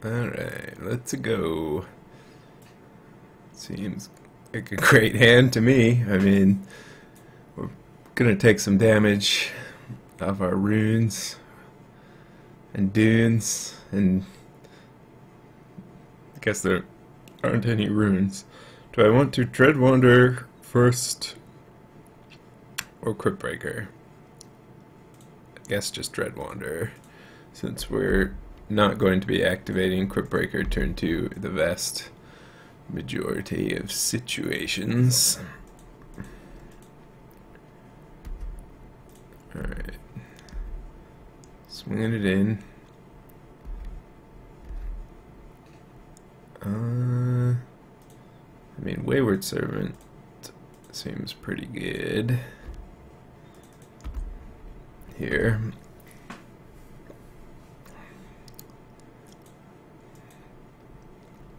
Alright, let's go. Seems like a great hand to me. I mean, we're gonna take some damage off our runes and dunes, and I guess there aren't any runes. Do I want to Dread Wander first or Crypt Breaker? I guess just Dread Wander, since we're not going to be activating Crypt Breaker turn 2 the vast majority of situations. Alright. Swinging it in. I mean, Wayward Servant seems pretty good here.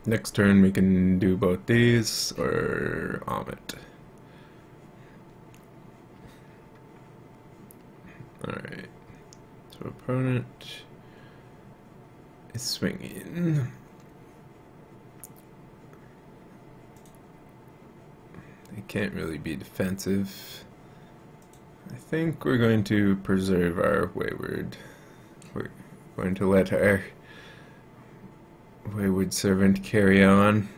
Next turn we can do both these or Omit. Alright, so opponent is swinging. They can't really be defensive. I think we're going to preserve our Wayward. We're going to let our Wayward Servant carry on.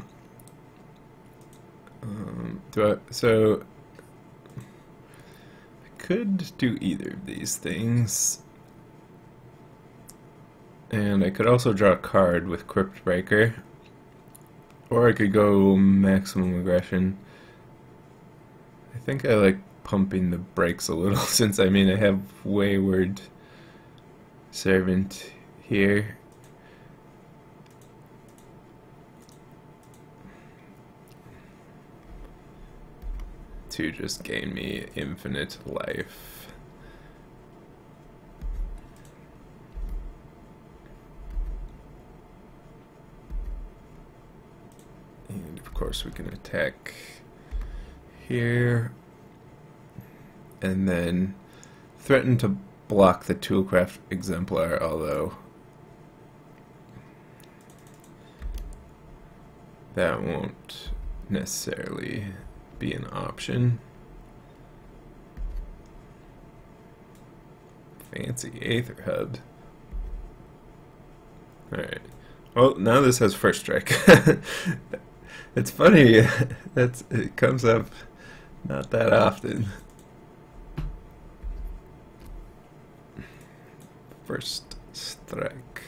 So I could do either of these things, and I could also draw a card with Crypt Breaker, or I could go maximum aggression. I think I like pumping the brakes a little, since I mean I have Wayward Servant here. To just gain me infinite life. And of course we can attack here and then threaten to block the Toolcraft Exemplar, although that won't necessarily be an option. Fancy Aether Hub. Alright. Well, now this has first strike. It's funny, it comes up not that often. First strike.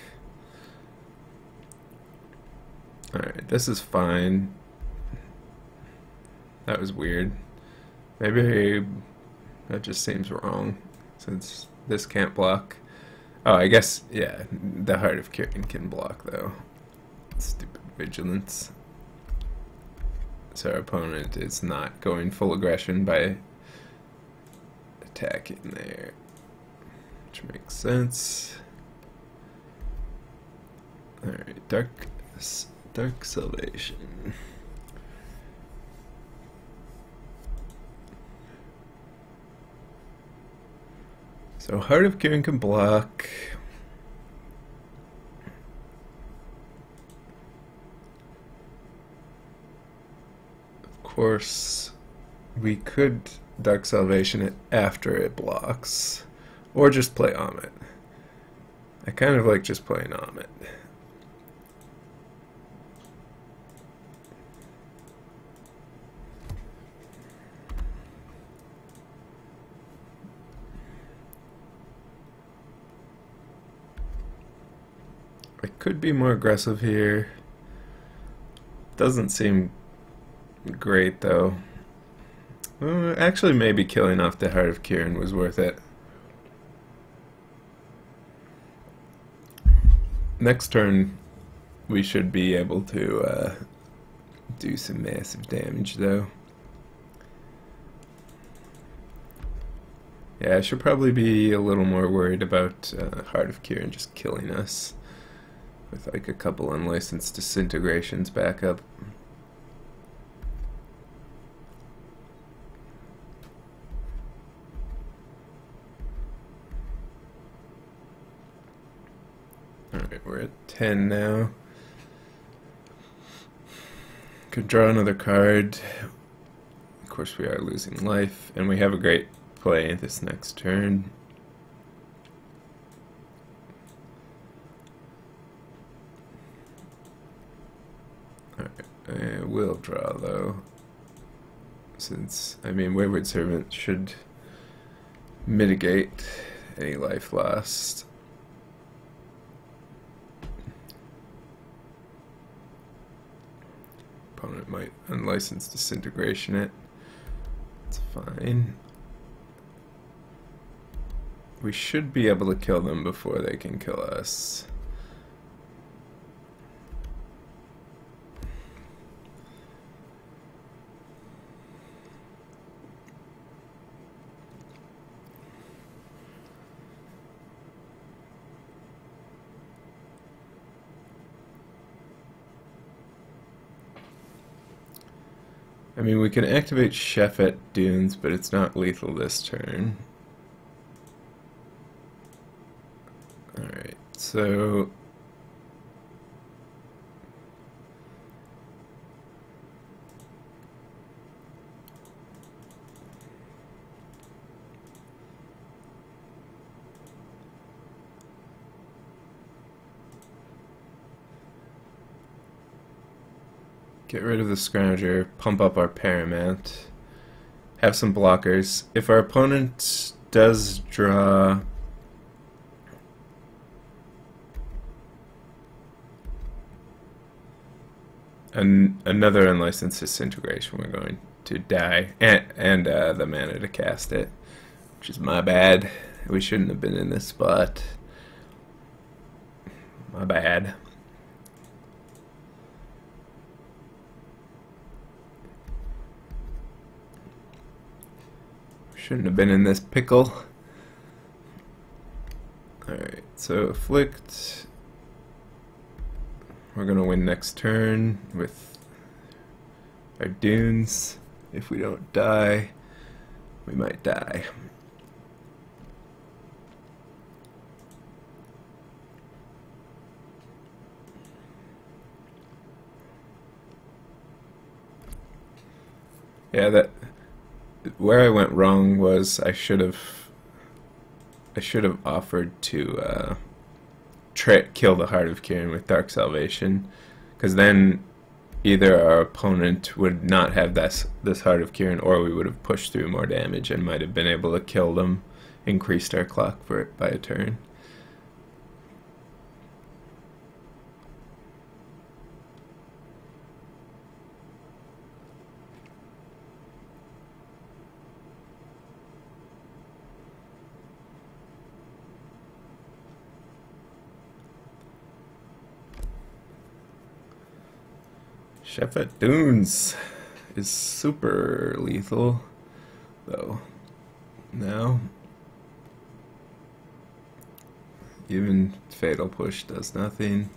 Alright, this is fine. That was weird. Maybe that just seems wrong, since this can't block. Oh, I guess, yeah, the Heart of Kieran can block, though. Stupid vigilance. So our opponent is not going full aggression by attacking there, which makes sense. Alright, Dark Salvation. So Heart of Kieran can block. Of course, we could Dark Salvation it after it blocks, or just play Omit. I kind of like just playing Omit. I could be more aggressive here. Doesn't seem great though. Actually, maybe killing off the Heart of Kieran was worth it. Next turn, we should be able to do some massive damage though. Yeah, I should probably be a little more worried about Heart of Kieran just killing us with like a couple unlicensed disintegrations back up. Alright, we're at 10 now. Could draw another card. Of course, we are losing life, and we have a great play this next turn. Alright, I will draw though, since, I mean, Wayward Servant should mitigate any life lost. Opponent might unlicensed disintegration it. It's fine. We should be able to kill them before they can kill us. I mean, we can activate Chef at Dunes, but it's not lethal this turn. Alright, so... get rid of the Scrounger, pump up our Paramount, have some blockers. If our opponent does draw another unlicensed disintegration, we're going to die, and the mana to cast it, which is my bad. We shouldn't have been in this spot. My bad. Shouldn't have been in this pickle. Alright, so Afflict. We're gonna win next turn with our Dunes. If we don't die, we might die. Yeah, where I went wrong was I should have offered to kill the Heart of Kirin with Dark Salvation, because then either our opponent would not have this Heart of Kirin, or we would have pushed through more damage and might have been able to kill them, increased our clock for it by a turn. Chef at Dunes is super lethal, though. Now, even Fatal Push does nothing.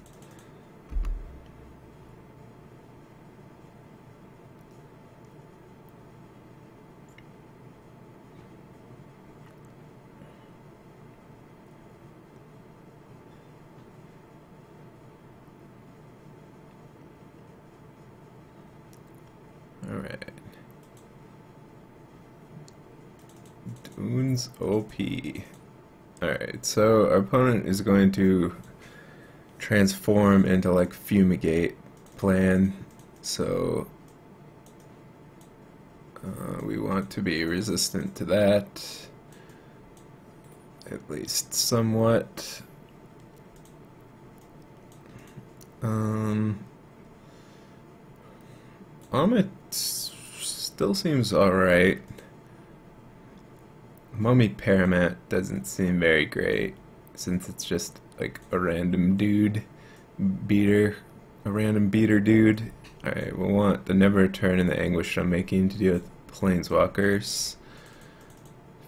Alright. Dunes OP. Alright, so our opponent is going to transform into like Fumigate plan, so we want to be resistant to that, at least somewhat. Amit still seems alright. Mummy Paramount doesn't seem very great, since it's just like a random beater dude. Alright, we'll want the Never Return and the Anguish I'm making to deal with Planeswalkers.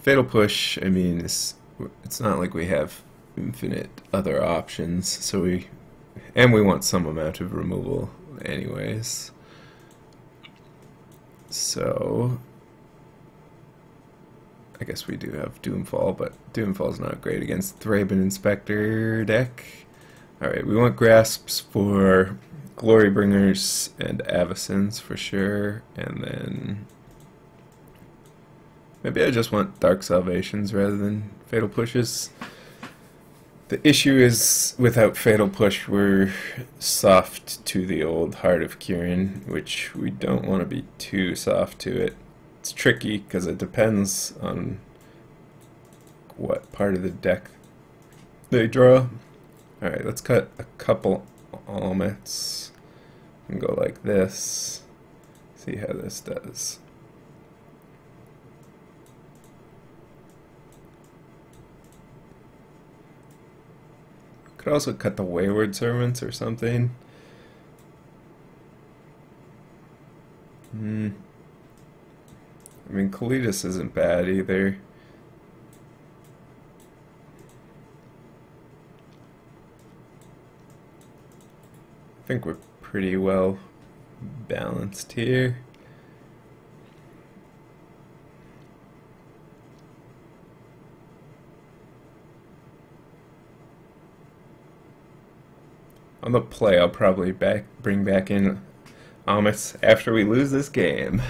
Fatal Push, I mean, it's not like we have infinite other options, so we want some amount of removal anyways. So I guess we do have Doomfall, but Doomfall's not great against Thraben Inspector deck. Alright, we want Grasps for Glorybringers and Avacens for sure, and then maybe I just want Dark Salvations rather than Fatal Pushes. The issue is, without Fatal Push, we're soft to the old Heart of Kirin, which we don't want to be too soft to it. It's tricky because it depends on what part of the deck they draw. Alright, let's cut a couple Almets and go like this. See how this does. Could also cut the Wayward Servants or something. I mean, Kalitas isn't bad either. I think we're pretty well balanced here. On the play, I'll probably bring back in Almets after we lose this game.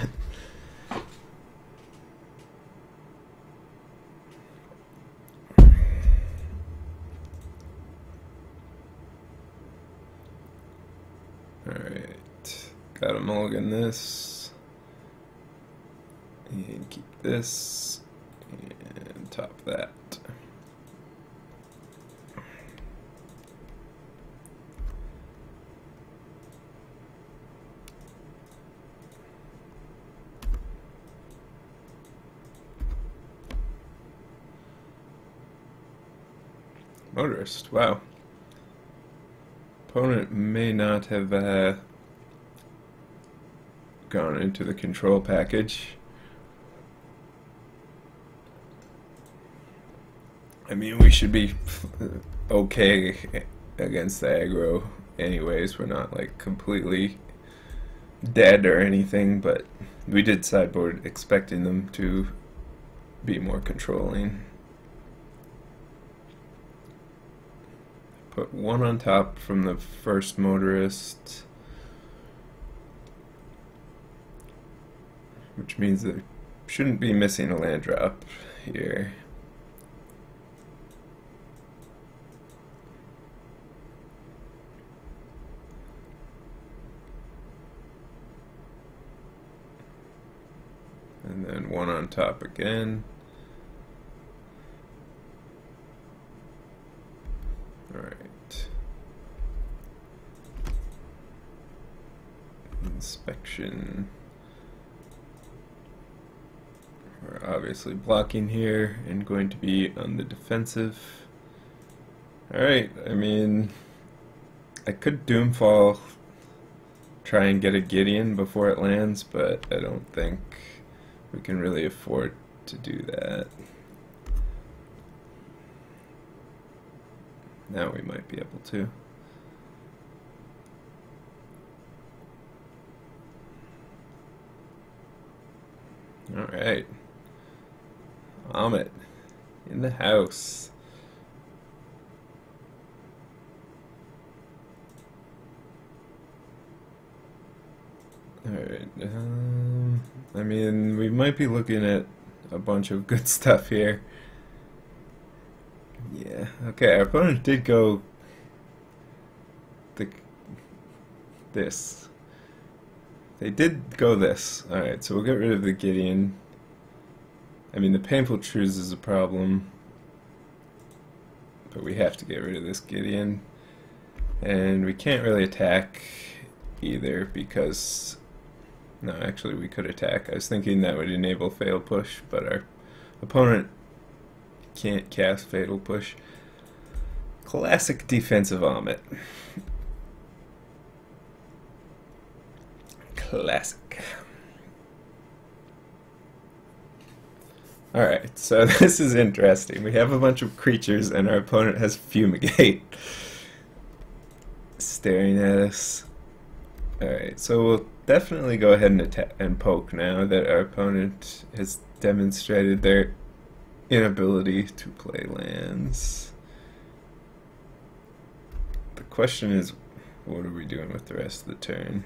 Alright, gotta mulligan this, and keep this, and top that. Motorist, wow. Opponent may not have gone into the control package. I mean, we should be okay against the aggro anyways. We're not like completely dead or anything, but we did sideboard expecting them to be more controlling. Put one on top from the first motorist, which means that shouldn't be missing a land drop here. And then one on top again. Alright. Inspection. We're obviously blocking here and going to be on the defensive. Alright, I mean, I could Doomfall, try and get a Gideon before it lands, but I don't think we can really afford to do that. Now we might be able to. Alright. Amit in the house. Alright. I mean, we might be looking at a bunch of good stuff here. Yeah, okay, our opponent did go this. They did go this. Alright, so we'll get rid of the Gideon. I mean, the Painful Truths is a problem, but we have to get rid of this Gideon. And we can't really attack either because... No, actually we could attack. I was thinking that would enable Fatal Push, but our opponent can't cast Fatal Push. Classic defensive Amit. Classic. Alright, so this is interesting. We have a bunch of creatures and our opponent has Fumigate staring at us. Alright, so we'll definitely go ahead and attack and poke now that our opponent has demonstrated their inability to play lands. The question is, what are we doing with the rest of the turn?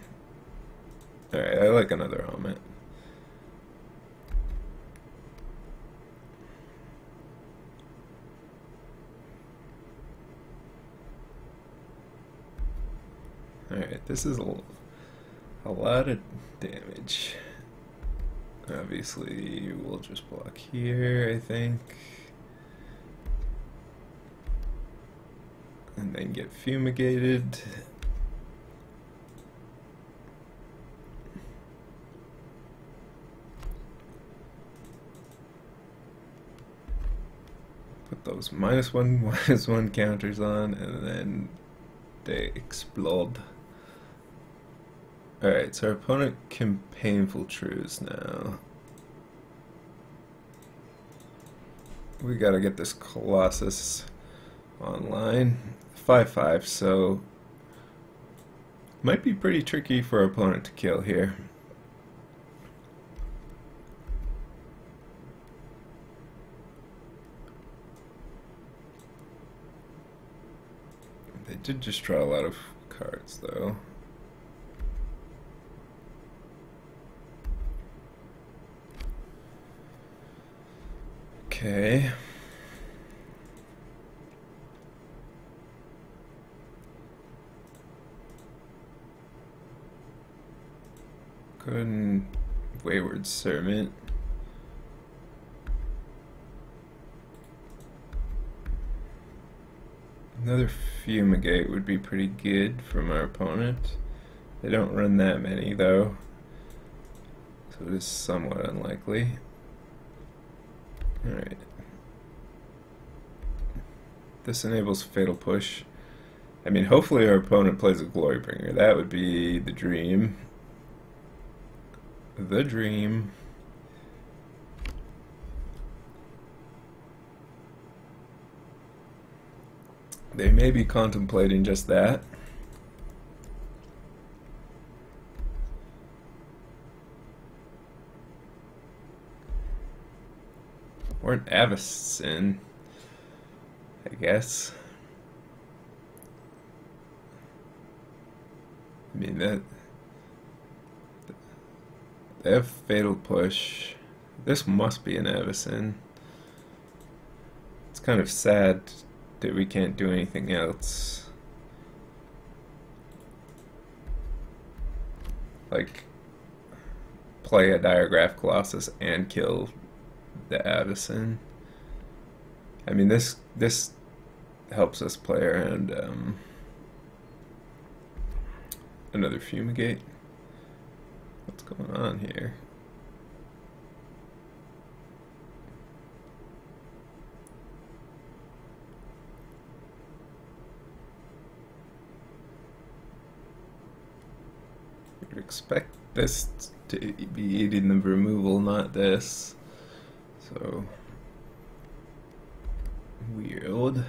Alright, I like another helmet. Alright, this is a lot of damage. Obviously, we'll just block here, I think. And then get fumigated. Put those -1/-1 counters on, and then they explode. Alright, so our opponent can Painful Truths now. We gotta get this Colossus online. 5/5, so might be pretty tricky for our opponent to kill here. They did just draw a lot of cards though. Okay. Good Wayward Servant. Another Fumigate would be pretty good from our opponent. They don't run that many though, so it is somewhat unlikely. Alright. This enables Fatal Push. I mean, hopefully our opponent plays a Glorybringer. That would be the dream. The dream. They may be contemplating just that. Or an Avacyn, I guess. I mean, they have Fatal Push. This must be an Avacyn. It's kind of sad that we can't do anything else. Like, play a Diregraph Colossus and kill the Avacyn. I mean, this helps us play around another Fumigate. What's going on here? You'd expect this to be eating the removal, not this. So weird.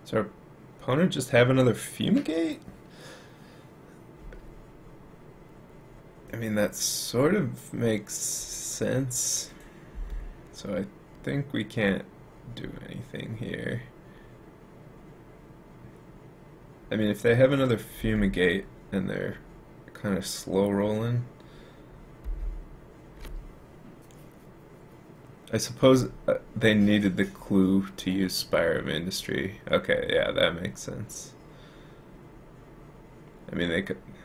Does our opponent just have another Fumigate? I mean, that sort of makes sense. So I think we can't do anything here. I mean, if they have another Fumigate and they're kind of slow rolling, I suppose they needed the clue to use Spire of Industry. Okay, yeah, that makes sense. I mean, they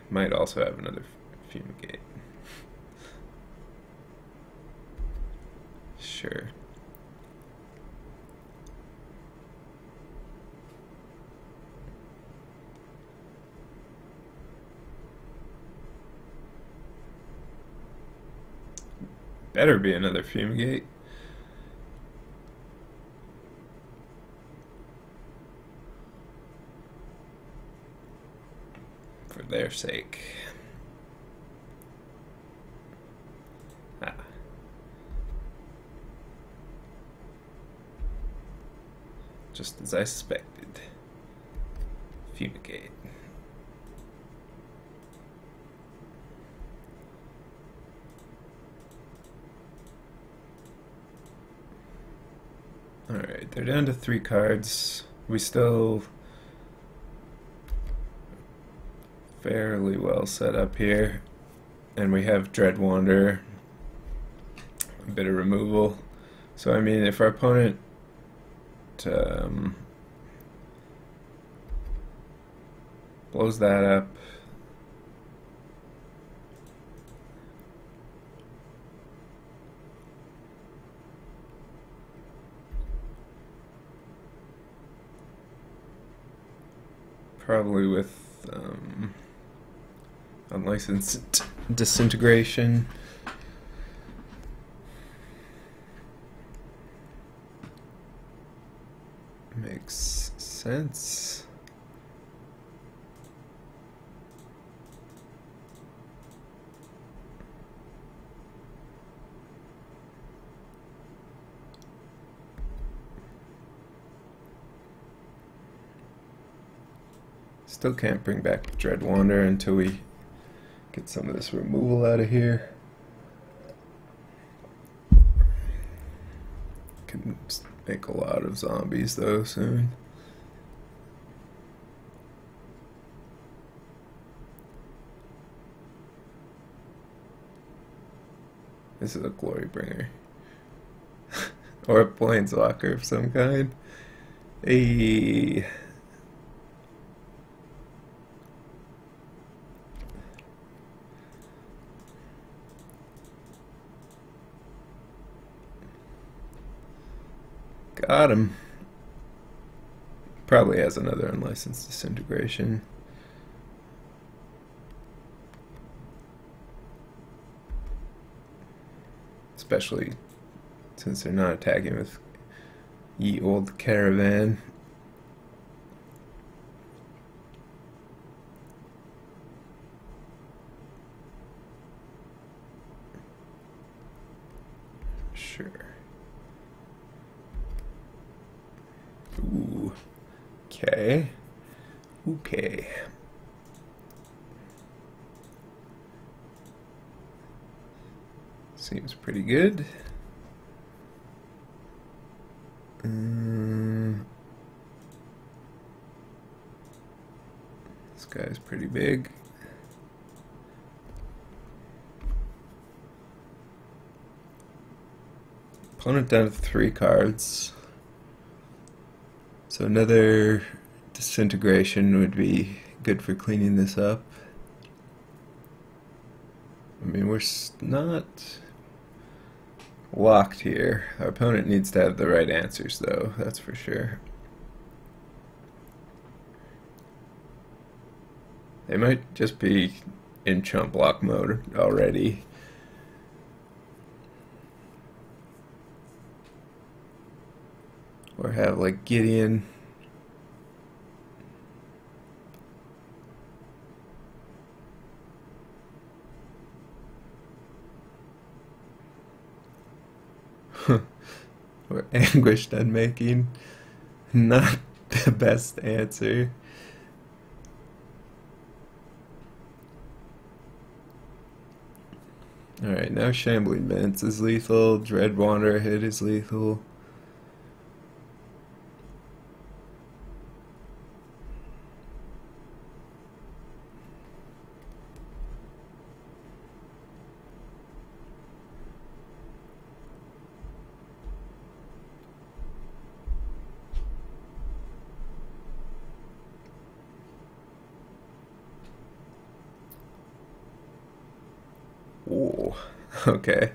might also have another Fumigate. Sure. Better be another Fumigate. For their sake. Ah. Just as I suspected. Fumigate. Alright, they're down to 3 cards. We still fairly well set up here. And we have Dreadwander, a bit of removal. So I mean, if our opponent blows that up, probably with unlicensed disintegration. Makes sense. Still can't bring back Dreadwander until we get some of this removal out of here. Can make a lot of zombies though soon. This is a glory bringer. Or a planeswalker of some kind. Hey. Got him. Probably has another unlicensed disintegration. Especially since they're not attacking with ye old caravan. Sure. Ooh. Okay. Okay. Seems pretty good. This guy's pretty big. Opponent down to 3 cards. So another disintegration would be good for cleaning this up. I mean, we're not locked here. Our opponent needs to have the right answers though, that's for sure. They might just be in chump block mode already. Or have like Gideon. Or Anguished Unmaking. Not the best answer. Alright, now Shambling Vents is lethal. Dreadwander hit is lethal. Ooh, okay.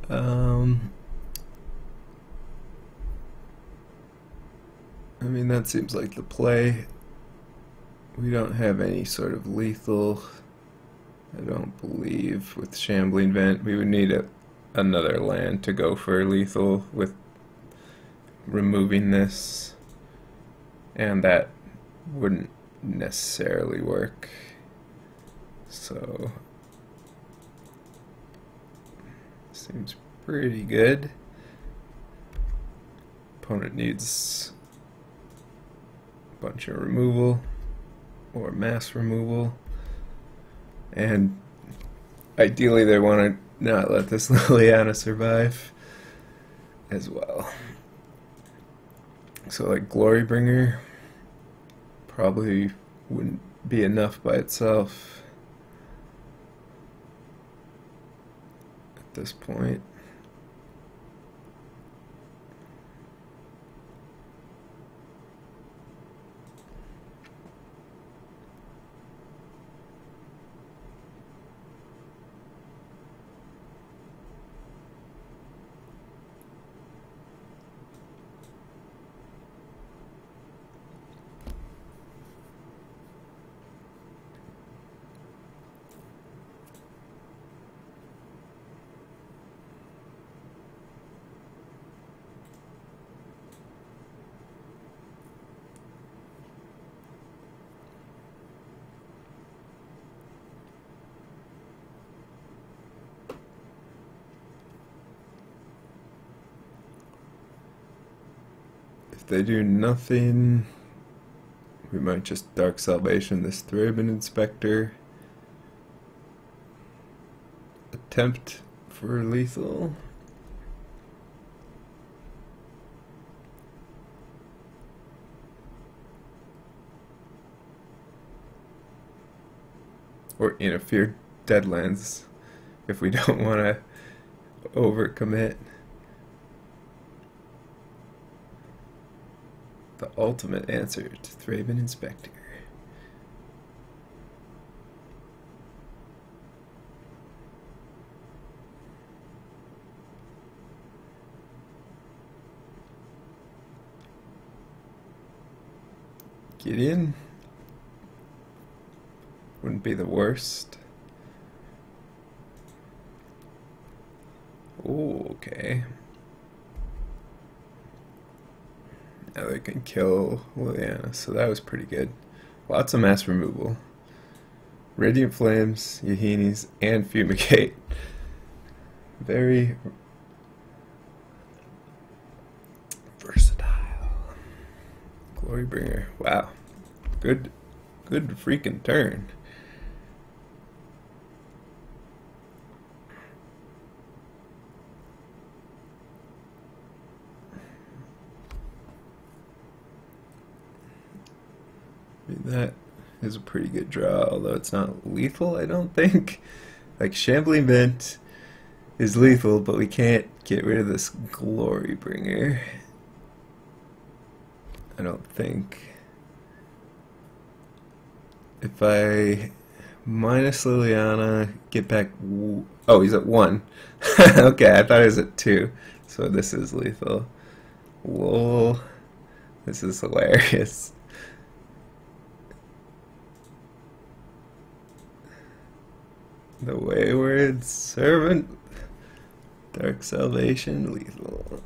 I mean, that seems like the play. We don't have any sort of lethal, I don't believe, with Shambling Vent. We would need another land to go for lethal with removing this, and that wouldn't necessarily work. So, seems pretty good. Opponent needs a bunch of removal or mass removal, and ideally they want to not let this Liliana survive. as well. So like Glorybringer probably wouldn't be enough by itself at this point. If they do nothing, we might just Dark Salvation this Thraben Inspector. Attempt for lethal. Or Fear Deadlands if we don't want to overcommit. The ultimate answer to Thraben Inspector. Gideon wouldn't be the worst. Oh, okay. Now they can kill Liliana, so that was pretty good. Lots of mass removal. Radiant Flames, Yahinis, and Fumigate. Very versatile. Glorybringer. Wow. Good freaking turn. That is a pretty good draw, although it's not lethal, I don't think. Like, Shambling Vent is lethal, but we can't get rid of this Glorybringer, I don't think. If I minus Liliana, get back... Oh, he's at 1. Okay, I thought he was at 2. So this is lethal. Lol. This is hilarious. The Wayward Servant. Dark Salvation, lethal.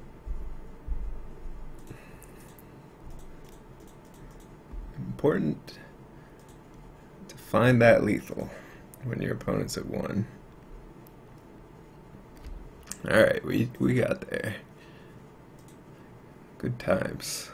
Important to find that lethal when your opponent's at 1. Alright, we got there. Good times.